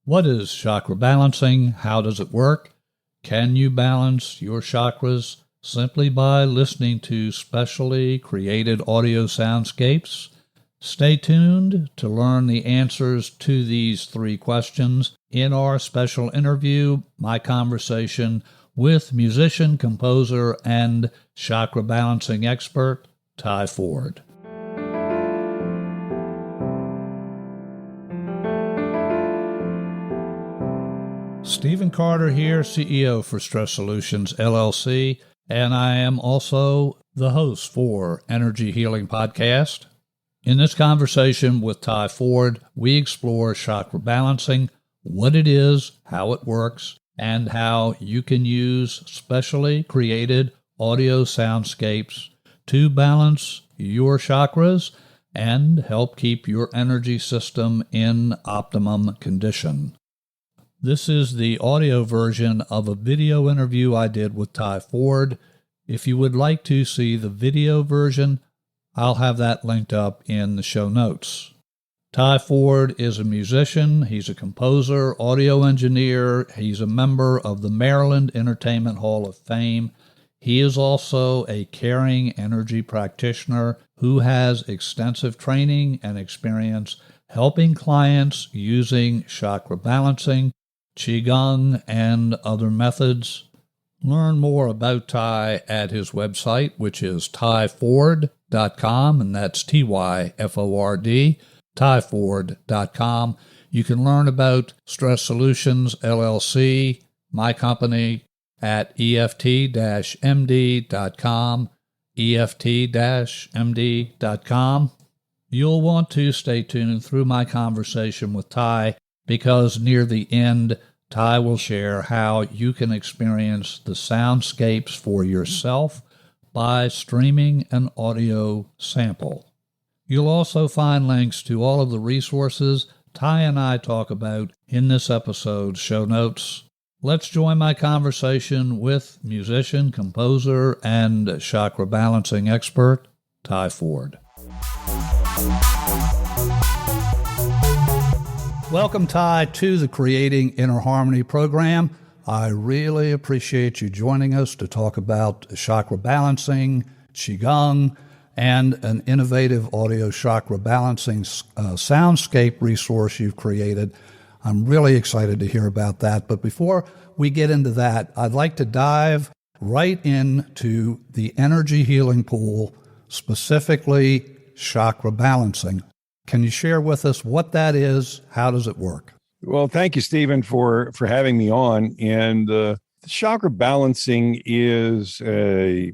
What is chakra balancing? How does it work? Can you balance your chakras simply by listening to specially created audio soundscapes? Stay tuned to learn the answers to these 3 questions in our special interview, my conversation with musician, composer, and chakra balancing expert, Ty Ford. Stephen Carter here, CEO for Stress Solutions, LLC, and I am also the host for Energy Healing Podcast. In this conversation with Ty Ford, we explore chakra balancing, what it is, how it works, and how you can use specially created audio soundscapes to balance your chakras and help keep your energy system in optimum condition. This is the audio version of a video interview I did with Ty Ford. If you would like to see the video version, I'll have that linked up in the show notes. Ty Ford is a musician, he's a composer, audio engineer, he's a member of the Maryland Entertainment Hall of Fame. He is also a caring energy practitioner who has extensive training and experience helping clients using chakra balancing, Qigong, and other methods. Learn more about Ty at his website, which is tyford.com, and that's Tyford, tyford.com. You can learn about Stress Solutions, LLC, my company, at EFT-MD.com, EFT-MD.com. You'll want to stay tuned through my conversation with Ty, because near the end, Ty will share how you can experience the soundscapes for yourself by streaming an audio sample. You'll also find links to all of the resources Ty and I talk about in this episode's show notes. Let's join my conversation with musician, composer, and chakra balancing expert, Ty Ford. Welcome, Ty, to the Creating Inner Harmony program. I really appreciate you joining us to talk about chakra balancing, Qigong, and an innovative audio chakra balancing soundscape resource you've created. I'm really excited to hear about that. But before we get into that, I'd like to dive right into the energy healing pool, specifically chakra balancing. Can you share with us what that is? How does it work? Well, thank you, Stephen, for having me on. And the chakra balancing is a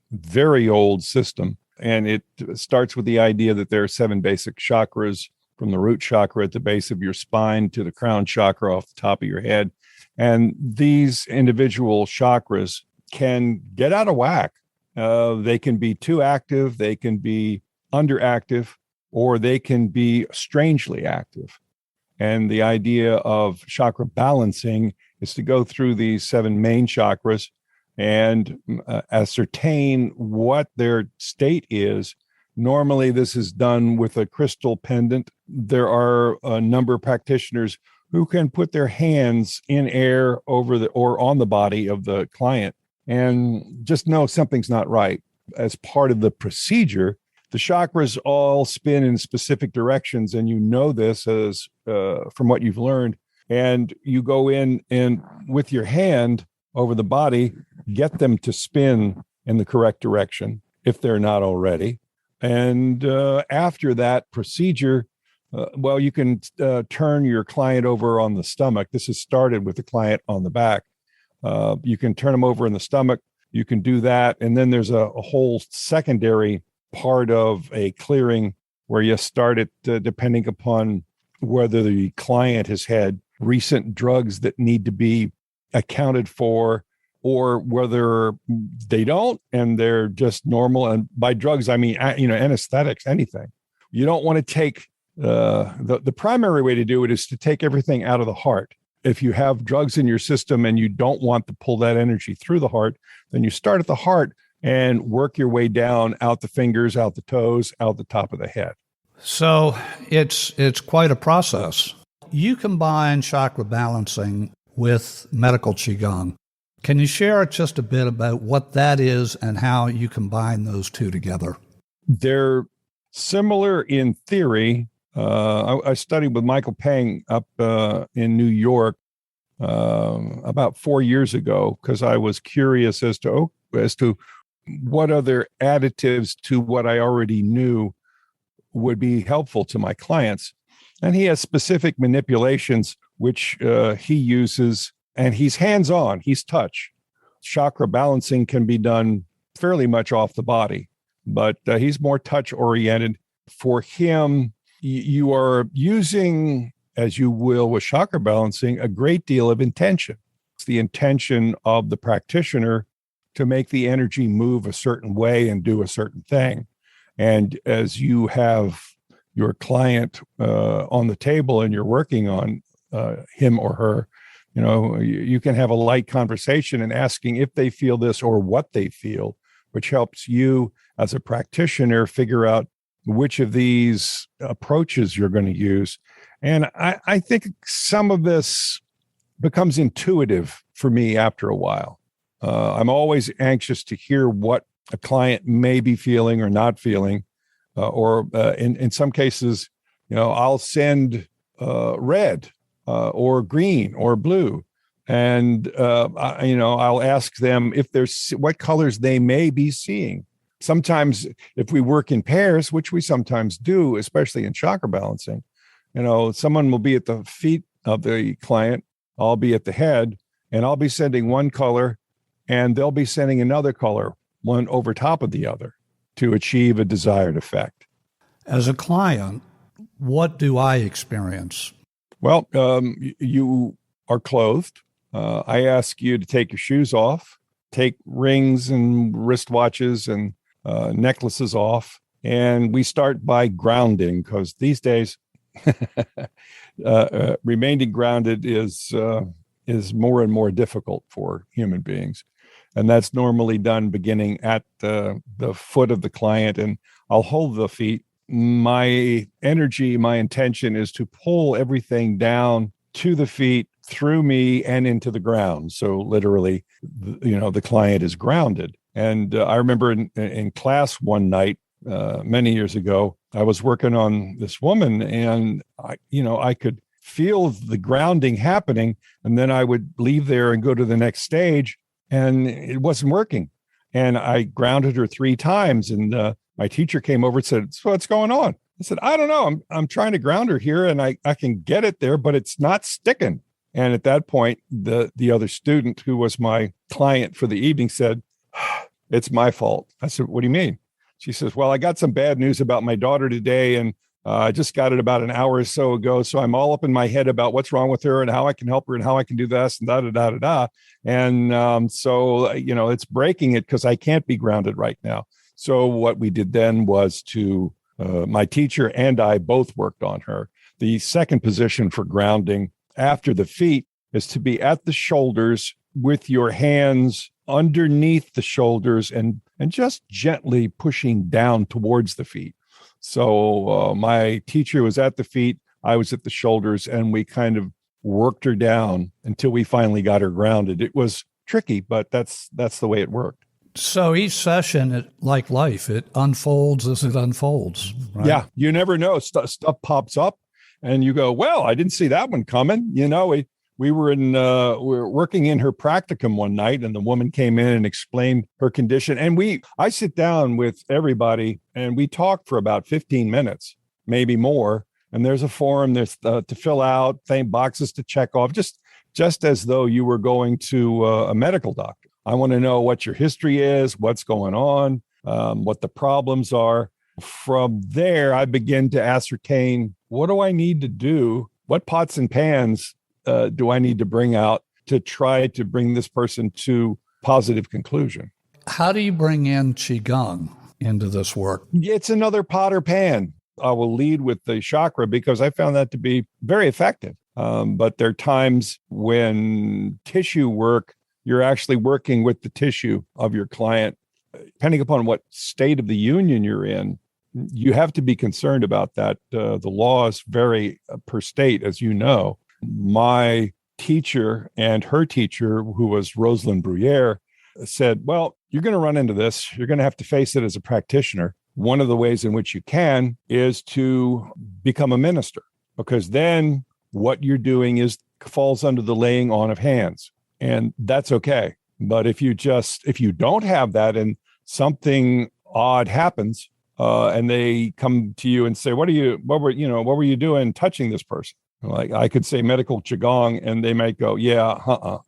very old system. And it starts with the idea that there are 7 basic chakras, from the root chakra at the base of your spine to the crown chakra off the top of your head. And these individual chakras can get out of whack. They can be too active, they can be underactive, or they can be strangely active. And the idea of chakra balancing is to go through these 7 main chakras and ascertain what their state is. Normally, this is done with a crystal pendant. There are a number of practitioners who can put their hands in air over or on the body of the client and just know something's not right. As part of the procedure, the chakras all spin in specific directions, and you know this as from what you've learned. And you go in and with your hand over the body, get them to spin in the correct direction if they're not already. And after that procedure, you can turn your client over on the stomach. This is started with the client on the back. You can turn them over in the stomach. You can do that. And then there's a whole secondary part of a clearing where you start it depending upon whether the client has had recent drugs that need to be accounted for, or whether they don't and they're just normal. And by drugs, I mean, anesthetics, anything. You don't want to take the primary way to do it is to take everything out of the heart. If you have drugs in your system and you don't want to pull that energy through the heart, then you start at the heart and work your way down, out the fingers, out the toes, out the top of the head. So it's quite a process. you combine chakra balancing with medical Qigong. Can you share just a bit about what that is and how you combine those two together? They're similar in theory. I studied with Michael Peng up in New York about 4 years ago because I was curious as to what other additives to what I already knew would be helpful to my clients. And he has specific manipulations which he uses, and he's hands-on, he's touch. Chakra balancing can be done fairly much off the body, but he's more touch-oriented. For him, you are using, as you will with chakra balancing, a great deal of intention. It's the intention of the practitioner to make the energy move a certain way and do a certain thing. And as you have your client on the table and you're working on him or her, you can have a light conversation and asking if they feel this or what they feel, which helps you as a practitioner figure out which of these approaches you're going to use. And I think some of this becomes intuitive for me after a while. I'm always anxious to hear what a client may be feeling or not feeling, or in some cases, I'll send red or green or blue, and I'll ask them if there's what colors they may be seeing. Sometimes, if we work in pairs, which we sometimes do, especially in chakra balancing, someone will be at the feet of the client, I'll be at the head, and I'll be sending one color, and they'll be sending another color, one over top of the other, to achieve a desired effect. As a client, what do I experience? Well, you are clothed. I ask you to take your shoes off, take rings and wristwatches and necklaces off, and we start by grounding, because these days remaining grounded is more and more difficult for human beings. And that's normally done beginning at the foot of the client, and I'll hold the feet. My energy, my intention is to pull everything down to the feet, through me, and into the ground. So literally, the client is grounded. And I remember in class one night, many years ago, I was working on this woman, and I could feel the grounding happening, and then I would leave there and go to the next stage, and it wasn't working. And I grounded her 3 times, and my teacher came over and said, "So what's going on?" I said, "I don't know. I'm trying to ground her here, and I can get it there, but it's not sticking." And at that point, the other student who was my client for the evening said, "It's my fault." I said, "What do you mean?" She says, "Well, I got some bad news about my daughter today, and I just got it about an hour or so ago. So I'm all up in my head about what's wrong with her and how I can help her and how I can do this and da da da da da. And so it's breaking it because I can't be grounded right now." So what we did then was my teacher and I both worked on her. The second position for grounding after the feet is to be at the shoulders with your hands underneath the shoulders and just gently pushing down towards the feet. So my teacher was at the feet, I was at the shoulders, and we kind of worked her down until we finally got her grounded. It was tricky, but that's the way it worked. So each session, like life, it unfolds as it unfolds, right? Yeah, you never know. Stuff pops up, and you go, "Well, I didn't see that one coming." We were working in her practicum one night, and the woman came in and explained her condition. And I sit down with everybody, and we talk for about 15 minutes, maybe more. And there's a form there's to fill out, boxes to check off, just as though you were going to a medical doctor. I want to know what your history is, what's going on, what the problems are. From there, I begin to ascertain, what do I need to do? What pots and pans do I need to bring out to try to bring this person to positive conclusion? How do you bring in Qigong into this work? It's another pot or pan. I will lead with the chakra because I found that to be very effective. But there are times when tissue work, you're actually working with the tissue of your client. Depending upon what state of the union you're in, you have to be concerned about that. The laws vary per state, as you know. My teacher and her teacher, who was Rosalind Bruyere, said, well, you're going to run into this. You're going to have to face it as a practitioner. One of the ways in which you can is to become a minister, because then what you're doing falls under the laying on of hands. And that's okay. But if you don't have that and something odd happens, and they come to you and say, what were you doing touching this person? Like, I could say medical Qigong, and they might go, yeah,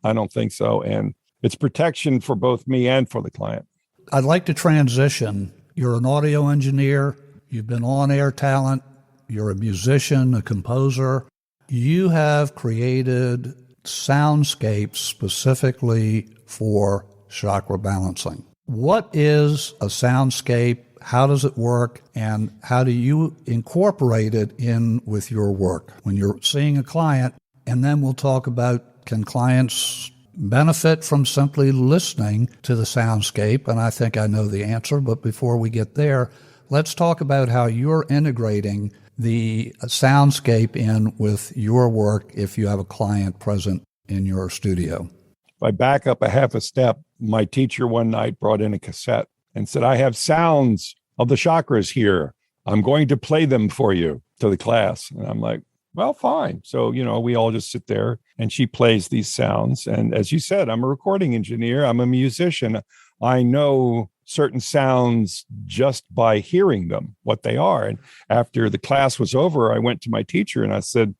I don't think so. And it's protection for both me and for the client. I'd like to transition. You're an audio engineer. You've been on-air talent. You're a musician, a composer. You have created soundscapes specifically for chakra balancing. What is a soundscape? How does it work? And how do you incorporate it in with your work when you're seeing a client? And then we'll talk about, can clients benefit from simply listening to the soundscape? And I think I know the answer, but before we get there, let's talk about how you're integrating the soundscape in with your work if you have a client present in your studio. If I back up a half a step, my teacher one night brought in a cassette and said, I have sounds of the chakras here. I'm going to play them for you to the class. And I'm like, well, fine. So, we all just sit there and she plays these sounds. And as you said, I'm a recording engineer. I'm a musician. I know certain sounds just by hearing them, what they are. And after the class was over, I went to my teacher and I said,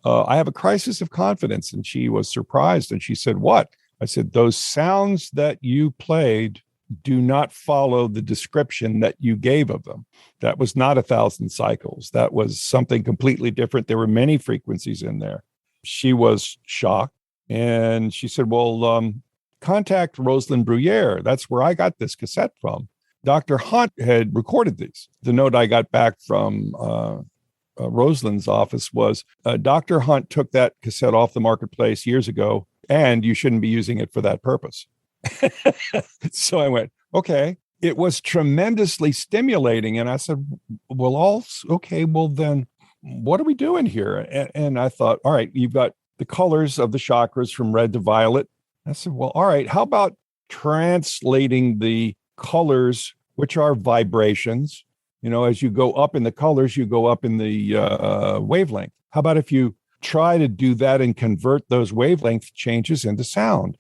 I have a crisis of confidence. And she was surprised. And she said, what? I said, those sounds that you played do not follow the description that you gave of them. That was not 1,000 cycles. That was something completely different. There were many frequencies in there. She was shocked. And she said, well, contact Rosalind Bruyere. That's where I got this cassette from. Dr. Hunt had recorded these. The note I got back from Rosalind's office was, Dr. Hunt took that cassette off the marketplace years ago, and you shouldn't be using it for that purpose. So I went, okay. It was tremendously stimulating. And I said, well, then what are we doing here? And I thought, all right, you've got the colors of the chakras from red to violet. I said, well, all right, how about translating the colors, which are vibrations? As you go up in the colors, you go up in the wavelength. How about if you try to do that and convert those wavelength changes into sound?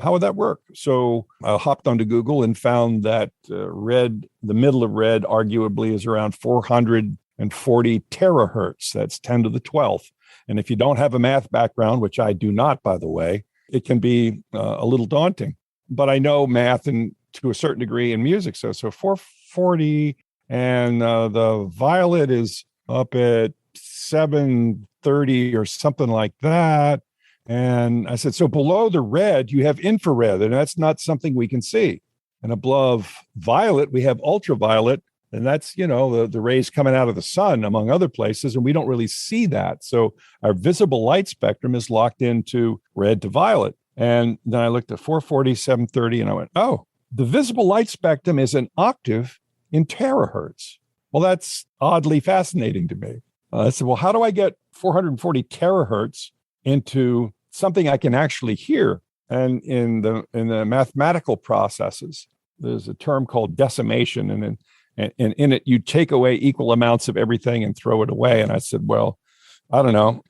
How would that work? So I hopped onto Google and found that red, the middle of red, arguably is around 440 terahertz. That's 10 to the 12th. And if you don't have a math background, which I do not, by the way, it can be a little daunting. But I know math and to a certain degree in music. So 440, and the violet is up at 730 or something like that. And I said, so below the red, you have infrared, and that's not something we can see. And above violet, we have ultraviolet, and that's, the rays coming out of the sun, among other places, and we don't really see that. So our visible light spectrum is locked into red to violet. And then I looked at 440, 730, and I went, oh, the visible light spectrum is an octave in terahertz. Well, that's oddly fascinating to me. I said, well, how do I get 440 terahertz into something I can actually hear? And in the mathematical processes, there's a term called decimation, and in it you take away equal amounts of everything and throw it away. And I said, well, I don't know,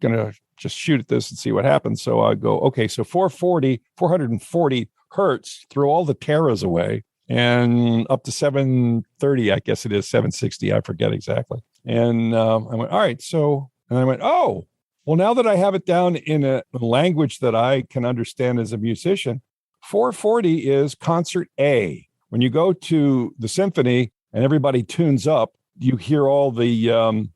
gonna just shoot at this and see what happens. So I go, okay, so 440 hertz, throw all the teras away, and up to 730, I guess it is 760, I forget exactly. And I went, all right, so, and I went, oh, well, now that I have it down in a language that I can understand as a musician, 440 is concert A. When you go to the symphony and everybody tunes up, you hear all the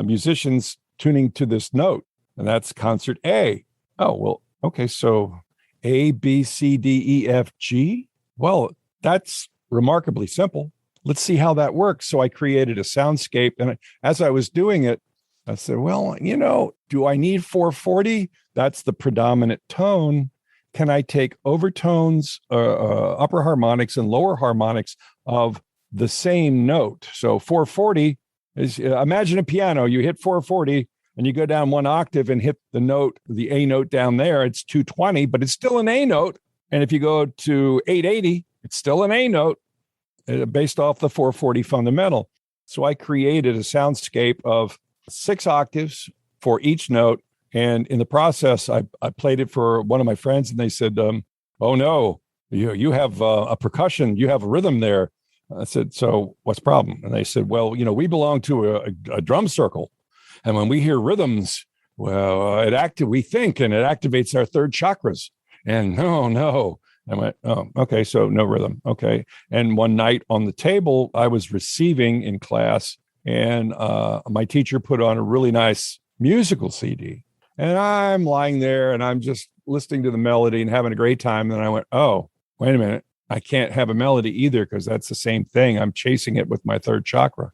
musicians tuning to this note, and that's concert A. Oh, well, okay, so A, B, C, D, E, F, G? Well, that's remarkably simple. Let's see how that works. So I created a soundscape, and as I was doing it, I said, well, do I need 440? That's the predominant tone. Can I take overtones, upper harmonics and lower harmonics of the same note. So 440 is, imagine a piano, you hit 440 and you go down one octave and hit the note, the A note down there, it's 220, but it's still an A note. And if you go to 880, it's still an A note based off the 440 fundamental. So I created a soundscape of 6 octaves for each note. And in the process, I played it for one of my friends, and they said, oh, no, you have a percussion, you have a rhythm there. I said, so what's the problem? And they said, well, we belong to a drum circle. And when we hear rhythms, well, we think, and it activates our third chakras. And no. I went, oh, okay, so no rhythm. Okay. And one night on the table, I was receiving in class, and my teacher put on a really nice musical CD. And I'm lying there and I'm just listening to the melody and having a great time. And then I went, oh, wait a minute. I can't have a melody either, because that's the same thing. I'm chasing it with my third chakra.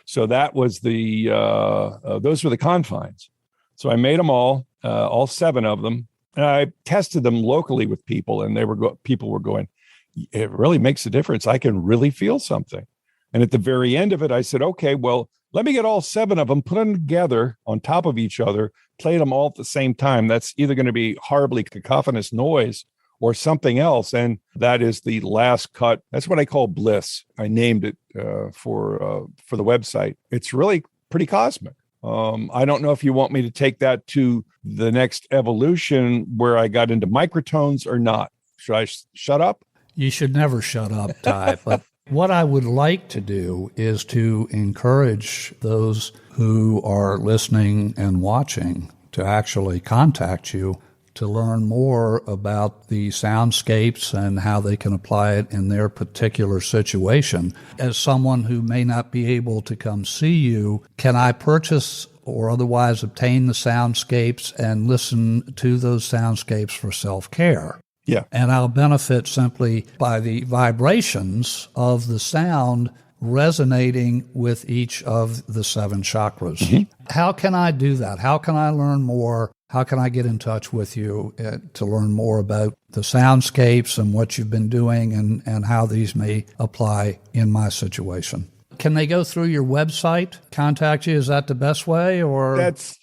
So that was those were the confines. So I made them all 7 of them. And I tested them locally with people, and people were going, it really makes a difference. I can really feel something. And at the very end of it, I said, okay, well, let me get all 7 of them, put them together on top of each other, play them all at the same time. That's either going to be horribly cacophonous noise or something else. And that is the last cut. That's what I call bliss. I named it for the website. It's really pretty cosmic. I don't know if you want me to take that to the next evolution where I got into microtones or not. Should I shut up? You should never shut up, Ty. But what I would like to do is to encourage those who are listening and watching to actually contact you to learn more about the soundscapes and how they can apply it in their particular situation. As someone who may not be able to come see you, can I purchase or otherwise obtain the soundscapes and listen to those soundscapes for self-care? Yeah. And I'll benefit simply by the vibrations of the sound resonating with each of the 7 chakras. Mm-hmm. How can I do that? How can I learn more? How can I get in touch with you to learn more about the soundscapes and what you've been doing and how these may apply in my situation? Can they go through your website, contact you? Is that the best way? Or that's,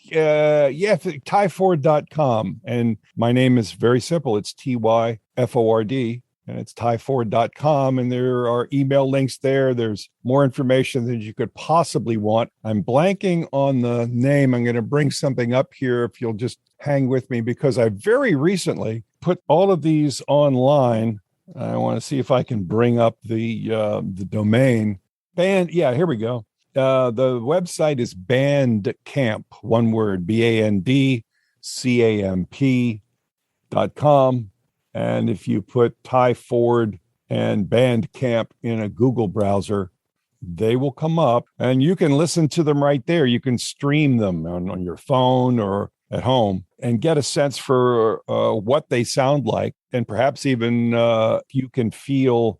tyford.com. And my name is very simple. It's TYFORD. And it's tyford.com, and there are email links there. There's more information than you could possibly want. I'm blanking on the name. I'm going to bring something up here if you'll just hang with me, because I very recently put all of these online. I want to see if I can bring up the domain. Here we go. The website is Bandcamp, one word, BANDCAMP.com. And if you put Ty Ford and Bandcamp in a Google browser, they will come up, and you can listen to them right there. You can stream them on your phone or at home and get a sense for what they sound like. And perhaps even you can feel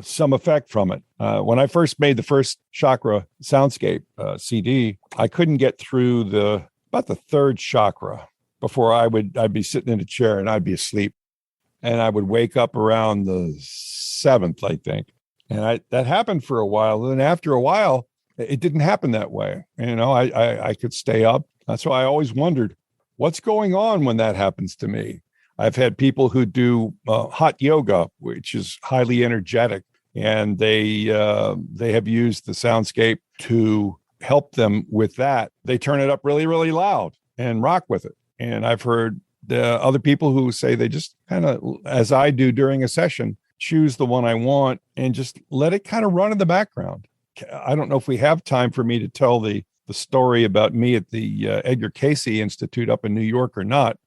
some effect from it. When I first made the first Chakra Soundscape CD, I couldn't get through about the 3rd chakra before I'd be sitting in a chair and I'd be asleep. And I would wake up around the 7th, I think. And that happened for a while. And then after a while, it didn't happen that way. I could stay up. That's why I always wondered, what's going on when that happens to me? I've had people who do hot yoga, which is highly energetic, and they have used the soundscape to help them with that. They turn it up really, really loud and rock with it. And I've heard other people who say they just kind of, as I do during a session, choose the one I want and just let it kind of run in the background. I don't know if we have time for me to tell the story about me at the Edgar Cayce Institute up in New York or not.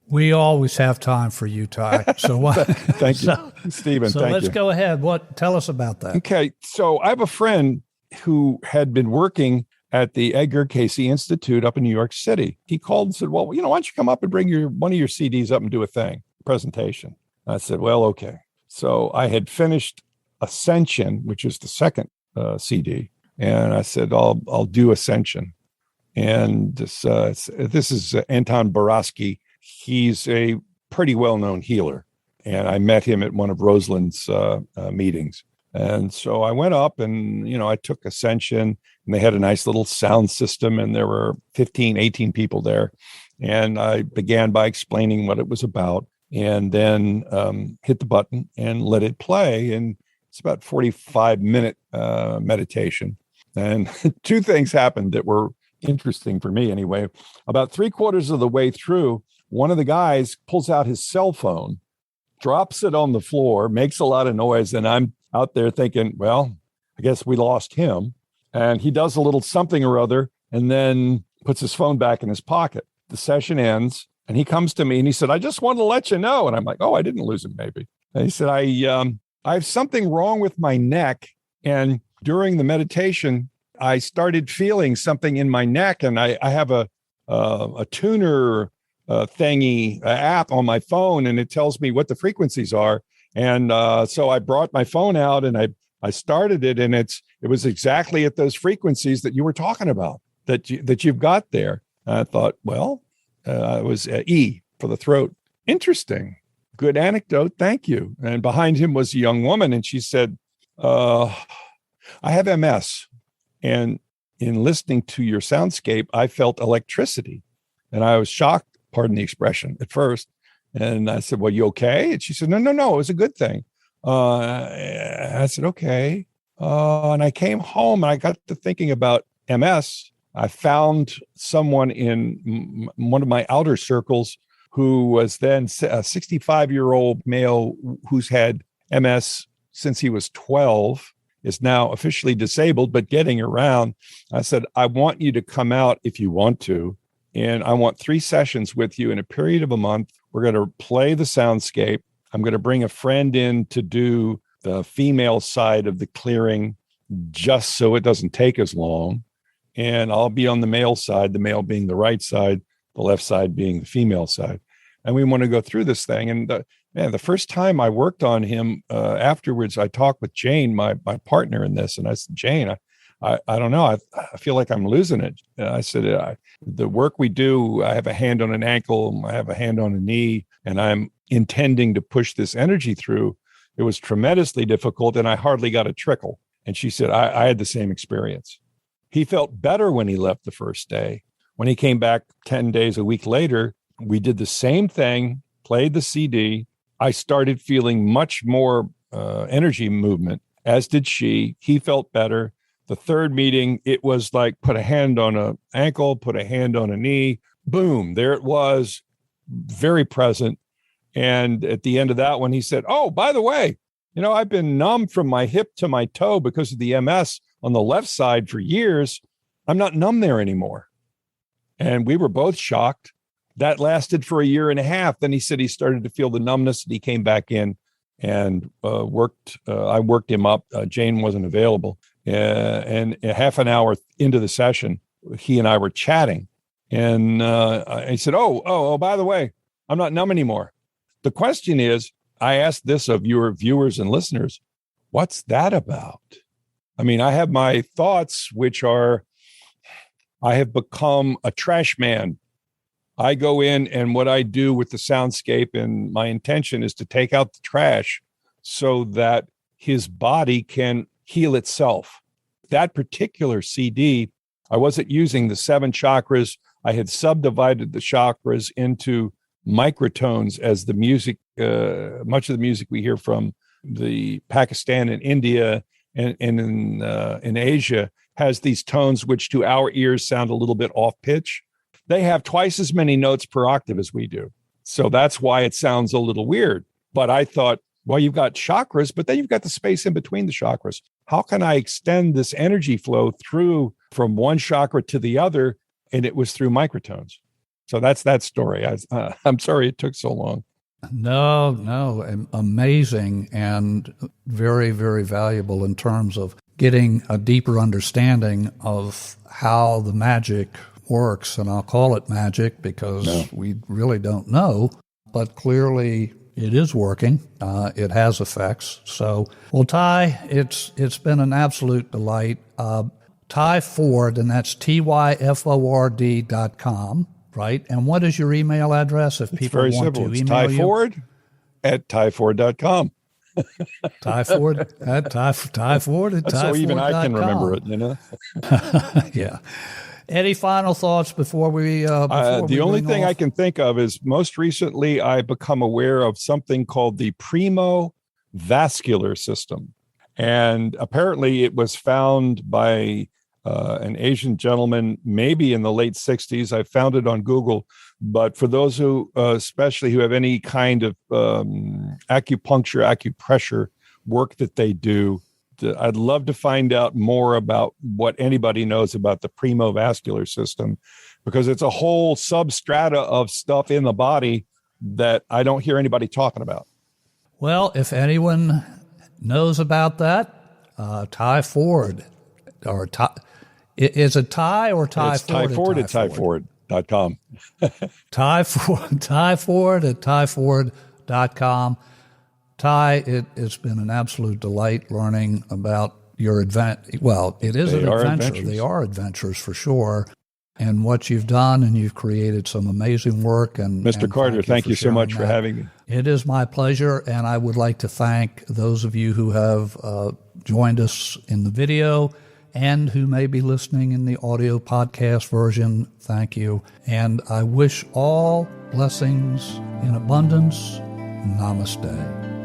We always have time for you, Ty. So thank you, Stephen. So let's go ahead. Tell us about that. Okay. So I have a friend who had been working at the Edgar Cayce Institute up in New York City. He called and said, well, why don't you come up and bring one of your CDs up and do a presentation? And I said, well, okay. So I had finished Ascension, which is the 2nd CD. And I said, I'll do Ascension. And this is Anton Borowski. He's a pretty well-known healer. And I met him at one of Rosalind's meetings. And so I went up and, I took Ascension, and they had a nice little sound system, and there were 15, 18 people there. And I began by explaining what it was about, and then hit the button and let it play. And it's about 45-minute meditation. And two things happened that were interesting for me anyway. About 3/4 of the way through, one of the guys pulls out his cell phone, drops it on the floor, makes a lot of noise. And I'm out there thinking, well, I guess we lost him. And he does a little something or other and then puts his phone back in his pocket. The session ends and he comes to me and he said, I just wanted to let you know. And I'm like, oh, I didn't lose him, maybe. And he said, I have something wrong with my neck. And during the meditation, I started feeling something in my neck. And I have a tuner thingy app on my phone, and it tells me what the frequencies are. And so I brought my phone out and I started it, and it was exactly at those frequencies that you were talking about that you've got there. And I thought, well, it was E for the throat. Interesting. Good anecdote. Thank you. And behind him was a young woman, and she said, I have MS. And in listening to your soundscape, I felt electricity. And I was shocked, pardon the expression, at first. And I said, well, you okay? And she said, no, it was a good thing. I said, okay. And I came home and I got to thinking about MS. I found someone in one of my outer circles who was then a 65-year-old male who's had MS since he was 12, is now officially disabled, but getting around. I said, I want you to come out if you want to. And I want 3 sessions with you in a period of a month. We're going to play the soundscape. I'm going to bring a friend in to do the female side of the clearing just so it doesn't take as long. And I'll be on the male side, the male being the right side, the left side being the female side. And we want to go through this thing. And the first time I worked on him, afterwards, I talked with Jane, my partner in this. And I said, Jane, I don't know. I feel like I'm losing it. And I said, the work we do, I have a hand on an ankle, I have a hand on a knee, and I'm intending to push this energy through. It was tremendously difficult, and I hardly got a trickle. And she said, I had the same experience. He felt better when he left the first day. When he came back 10 days, a week later, we did the same thing, played the CD. I started feeling much more energy movement, as did she. He felt better. The third meeting, it was like put a hand on an ankle, put a hand on a knee, boom, there it was, very present. And at the end of that one, he said, oh, by the way, I've been numb from my hip to my toe because of the MS on the left side for years. I'm not numb there anymore. And we were both shocked. That lasted for 1.5 years. Then he said he started to feel the numbness, and he came back in and worked. I worked him up. Jane wasn't available. And a half an hour into the session, he and I were chatting. And I said, oh, by the way, I'm not numb anymore. The question is, I asked this of your viewers and listeners, what's that about? I mean, I have my thoughts, which are, I have become a trash man. I go in, and what I do with the soundscape, and my intention is to take out the trash so that his body can heal itself. That particular CD, I wasn't using the 7 chakras. I had subdivided the chakras into microtones, as the music, much of the music we hear from the Pakistan and India and in Asia has these tones which to our ears sound a little bit off pitch. They have twice as many notes per octave as we do. So that's why it sounds a little weird. But I thought, well, you've got chakras, but then you've got the space in between the chakras. How can I extend this energy flow through from one chakra to the other? And it was through microtones. So that's that story. I'm sorry it took so long. No, amazing and very, very valuable in terms of getting a deeper understanding of how the magic works. And I'll call it magic because we really don't know, but clearly it is working. It has effects. So, well, Ty, it's been an absolute delight. Ty Ford, and that's tyford.com, right? And what is your email address if people want to email you? It's Ty Ford at tyford.com. Ty Ford at Ty Ford at So even I can remember it, Yeah. Any final thoughts before we? The only thing I can think of is most recently I've become aware of something called the Primo Vascular System. And apparently it was found by an Asian gentleman, maybe in the late 60s. I found it on Google. But for those who, especially who have any kind of acupuncture, acupressure work that they do, I'd love to find out more about what anybody knows about the Primo Vascular System, because it's a whole substrata of stuff in the body that I don't hear anybody talking about. Well, if anyone knows about that, Ty Ford, or Ty, is it Ty or Ty it's Ford? Ty Ford at tyford.com. Ty Ford at tyford.com. Ty, it's been an absolute delight learning about your adventure. Well, it is an adventure. They are adventures for sure. And what you've done, and you've created some amazing work. And Mr. Carter, thank you so much for having me. It is my pleasure, and I would like to thank those of you who have joined us in the video and who may be listening in the audio podcast version. Thank you. And I wish all blessings in abundance. Namaste.